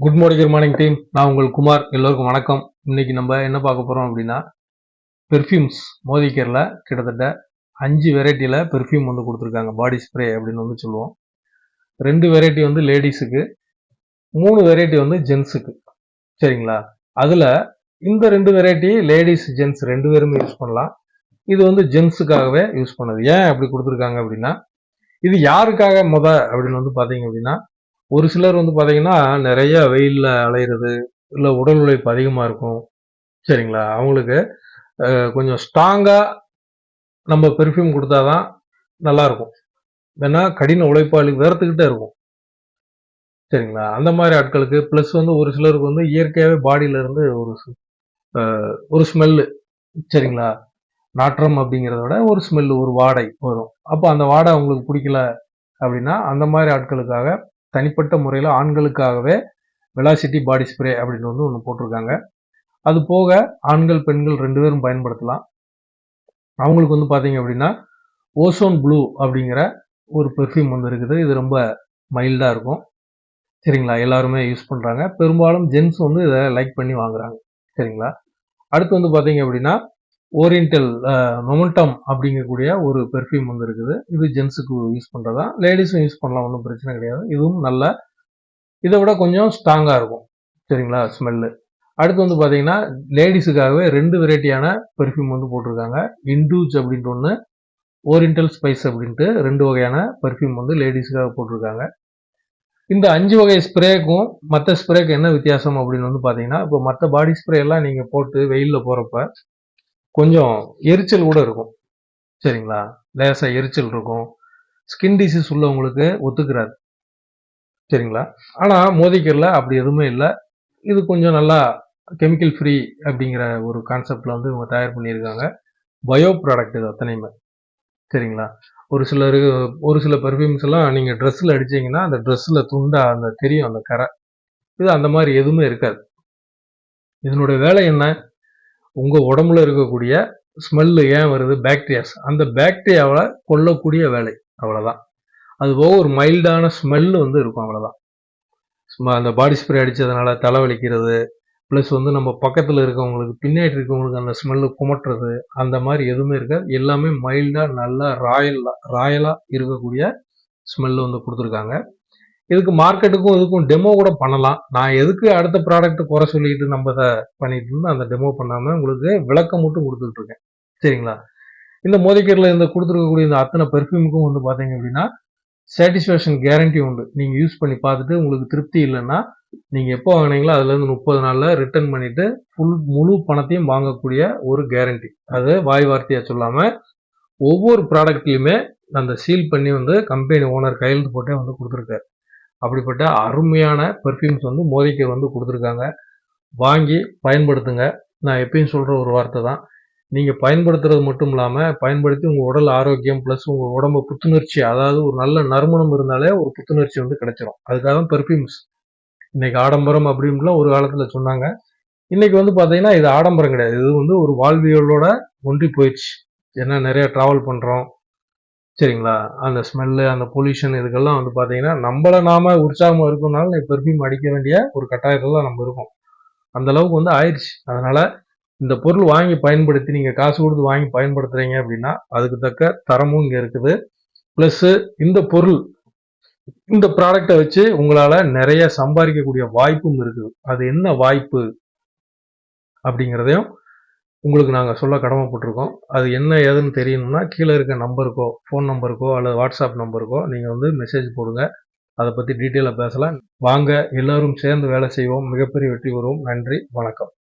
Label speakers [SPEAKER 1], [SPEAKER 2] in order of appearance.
[SPEAKER 1] Good morning team. நான் உங்கள் குமார். எல்லோருக்கும் வணக்கம். இன்னைக்கு நம்ம என்ன பார்க்க போறோம் அப்படின்னா, பெர்ஃப்யூம்ஸ் மோதி கேர்ல கிட்டத்தட்ட 5 வெரைட்டியில் பெர்ஃப்யூம் வந்து கொடுத்துருக்காங்க. பாடி ஸ்ப்ரே அப்படின்னு வந்து சொல்லுவோம். 2 வெரைட்டி வந்து லேடிஸுக்கு, 3 வெரைட்டி வந்து ஜென்ஸுக்கு. சரிங்களா? அதில் இந்த 2 வெரைட்டி லேடிஸ் ஜென்ஸ் 2 பேருமே யூஸ் பண்ணலாம். இது வந்து ஜென்ஸுக்காகவே யூஸ் பண்ணது. ஏன் அப்படி கொடுத்துருக்காங்க அப்படின்னா, இது யாருக்காக அப்படின்னு வந்து பார்த்தீங்க அப்படின்னா, ஒரு சிலர் வந்து பார்த்தீங்கன்னா நிறைய வெயிலில் அலையிறது, இல்லை உடல் உழைப்பு அதிகமாக இருக்கும். சரிங்களா? அவங்களுக்கு கொஞ்சம் ஸ்ட்ராங்காக நம்ம பெர்ஃப்யூம் கொடுத்தாதான் நல்லா இருக்கும். ஏன்னா கடின உழைப்பாளி வேர்த்துக்கிட்டே இருக்கும். சரிங்களா? அந்த மாதிரி ஆட்களுக்கு ப்ளஸ் வந்து ஒரு சிலருக்கு வந்து இயற்கையாகவே பாடியில இருந்து ஒரு ஸ்மெல்லு. சரிங்களா? நாற்றம் அப்படிங்கிறத விட ஒரு ஸ்மெல்லு, ஒரு வாடை வரும். அப்போ அந்த வாடை அவங்களுக்கு பிடிக்கல அப்படின்னா அந்த மாதிரி ஆட்களுக்காக தனிப்பட்ட முறையில் ஆண்களுக்காகவே வெலாசிட்டி பாடி ஸ்ப்ரே அப்படின்னு வந்து ஒன்று போட்டிருக்காங்க. அது போக ஆண்கள் பெண்கள் 2 பேரும் பயன்படுத்தலாம். அவங்களுக்கு வந்து பார்த்தீங்க அப்படின்னா ஓசோன் ப்ளூ அப்படிங்கிற ஒரு பெர்ஃப்யூம் வந்து இருக்குது. இது ரொம்ப மைல்டாக இருக்கும். சரிங்களா? எல்லாருமே யூஸ் பண்ணுறாங்க. பெரும்பாலும் ஜென்ஸ் வந்து இதை லைக் பண்ணி வாங்குறாங்க. சரிங்களா? அடுத்து வந்து பார்த்தீங்க அப்படின்னா ஓரியன்டல் மொமெண்டம் அப்படிங்கக்கூடிய ஒரு பெர்ஃப்யூம் வந்து இருக்குது. இது ஜென்ஸுக்கு யூஸ் பண்ணுறதா, லேடிஸும் யூஸ் பண்ணலாம், ஒன்றும் பிரச்சனை கிடையாது. இதுவும் நல்ல, இதை விட கொஞ்சம் ஸ்ட்ராங்காக இருக்கும். சரிங்களா? ஸ்மெல்லு. அடுத்து வந்து பார்த்தீங்கன்னா லேடிஸுக்காகவே 2 வெரைட்டியான பெர்ஃப்யூம் வந்து போட்டிருக்காங்க. இண்டூஜ் அப்படின்ட்டு ஒன்று, ஓரியன்டல் ஸ்பைஸ் அப்படின்ட்டு 2 வகையான பெர்ஃப்யூம் வந்து லேடிஸுக்காக போட்டிருக்காங்க. இந்த 5 வகை ஸ்ப்ரேக்கும் மற்ற ஸ்ப்ரேக்கு என்ன வித்தியாசம் அப்படின்னு வந்து பார்த்தீங்கன்னா, இப்போ மற்ற பாடி ஸ்ப்ரே எல்லாம் நீங்கள் போட்டு வெயிலில் போகிறப்ப கொஞ்சம் எரிச்சல் கூட இருக்கும். சரிங்களா? லேசாக எரிச்சல் இருக்கும். ஸ்கின் டிசீஸ் உள்ளவங்களுக்கு ஒத்துக்கிறாது. சரிங்களா? ஆனால் மோதிக்கரில் அப்படி எதுவுமே இல்லை. இது கொஞ்சம் நல்லா கெமிக்கல் ஃப்ரீ அப்படிங்கிற ஒரு கான்செப்டில் வந்து இவங்க தயார் பண்ணியிருக்காங்க. பயோ ப்ராடக்ட் இது அத்தனையுமே. சரிங்களா? ஒரு சில பெர்ஃப்யூம்ஸ் எல்லாம் நீங்கள் ட்ரெஸ்ஸில் அடிச்சிங்கன்னா அந்த ட்ரெஸ்ஸில் துண்டா அந்த தெரியும் அந்த கரை. இது அந்த மாதிரி எதுவுமே இருக்காது. இதனுடைய வேலை என்ன? உங்கள் உடம்புல இருக்கக்கூடிய ஸ்மெல்லு ஏன் வருது? பாக்டீரியாஸ். அந்த பாக்டீரியாவை கொல்லக்கூடிய வேலை. அவ்வளோதான். அது போக ஒரு மைல்டான ஸ்மெல்லு வந்து இருக்கும். அவ்வளோதான். அந்த பாடி ஸ்ப்ரே அடித்ததுனால தலைவலிக்கிறது, ப்ளஸ் வந்து நம்ம பக்கத்தில் இருக்கவங்களுக்கு, பின்னாடி இருக்கவங்களுக்கு அந்த ஸ்மெல்லு குமட்டுறது, அந்த மாதிரி எதுவுமே இருக்காது. எல்லாமே மைல்டாக நல்லா ராயலாக இருக்கக்கூடிய ஸ்மெல்லு வந்து கொடுத்துருக்காங்க. இதுக்கு மார்க்கெட்டுக்கும் இதுக்கும் டெமோ கூட பண்ணலாம். நான் எதுக்கு அடுத்த ப்ராடக்ட் குறை சொல்லிட்டு நம்ம அதை பண்ணிட்டு இருந்து அந்த டெமோ பண்ணாமல் உங்களுக்கு விளக்கம் மட்டும் கொடுத்துட்டு இருக்கேன். சரிங்களா? இந்த மோதிக்கரில் இந்த கொடுத்துருக்கக்கூடிய இந்த அத்தனை பெர்ஃப்யூமுக்கும் வந்து பார்த்தீங்க அப்படின்னா சாட்டிஸ்ஃபேக்ஷன் கேரண்டி உண்டு. நீங்கள் யூஸ் பண்ணி பார்த்துட்டு உங்களுக்கு திருப்தி இல்லைன்னா நீங்கள் எப்போ வாங்கினீங்களோ அதுலேருந்து 30 நாளில் ரிட்டர்ன் பண்ணிவிட்டு முழு பணத்தையும் வாங்கக்கூடிய ஒரு கேரண்டி. அது வாய் வார்த்தையாக சொல்லாமல் ஒவ்வொரு ப்ராடக்ட்லையுமே அந்த சீல் பண்ணி வந்து கம்பெனி ஓனர் கையெழுத்து போட்டே வந்து கொடுத்துருக்காரு. அப்படிப்பட்ட அருமையான பெர்ஃப்யூம்ஸ் வந்து மோதிக்கர் வந்து கொடுத்துருக்காங்க. வாங்கி பயன்படுத்துங்க. நான் எப்பயும் சொல்கிற ஒரு வார்த்தை தான். நீங்கள் பயன்படுத்துறது மட்டும் இல்லாமல் பயன்படுத்தி உங்கள் உடல் ஆரோக்கியம் ப்ளஸ் உங்கள் உடம்பு புத்துணர்ச்சி, அதாவது ஒரு நல்ல நறுமணம் இருந்தாலே ஒரு புத்துணர்ச்சி வந்து கிடைச்சிரும். அதுக்காக தான் பெர்ஃப்யூம்ஸ். இன்னைக்கு ஆடம்பரம் அப்படின்லாம் ஒரு காலத்தில் சொன்னாங்க. இன்னைக்கு வந்து பார்த்தீங்கன்னா இது ஆடம்பரம் கிடையாது. இது வந்து ஒரு வாழ்வியலோட ஒன்றி போயிடுச்சு. ஏன்னா நிறைய ட்ராவல் பண்ணுறோம். சரிங்களா? அந்த ஸ்மெல்லு, அந்த பொல்யூஷன், இதுக்கெல்லாம் வந்து பார்த்தீங்கன்னா நம்மளை நாம உற்சாகமாக இருக்கணும்னாலும் பெர்ஃப்யூம் அடிக்க வேண்டிய ஒரு கட்டாயத்தில் தான் நம்ம இருக்கோம். அந்த அளவுக்கு வந்து ஆயிடுச்சு. அதனால இந்த பொருள் வாங்கி பயன்படுத்தி நீங்கள் காசு கொடுத்து வாங்கி பயன்படுத்துறீங்க அப்படின்னா அதுக்கு தக்க தரமும் இங்கே இருக்குது. ப்ளஸ் இந்த ப்ராடக்டை வச்சு உங்களால் நிறைய சம்பாதிக்கக்கூடிய வாய்ப்பும் இருக்குது. அது என்ன வாய்ப்பு அப்படிங்கிறதையும் உங்களுக்கு நாங்கள் சொல்ல கடமைப்பட்டிருக்கோம். அது என்ன ஏதுன்னு தெரியணும்னா கீழே இருக்க நம்பருக்கோ, ஃபோன் நம்பருக்கோ அல்லது வாட்ஸ்அப் நம்பருக்கோ நீங்கள் வந்து மெசேஜ் போடுங்க. அதை பற்றி டீட்டெயிலாக பேசலாம். வாங்க எல்லாரும் சேர்ந்து வேலை செய்வோம். மிகப்பெரிய வெற்றி பெறுவோம். நன்றி, வணக்கம்.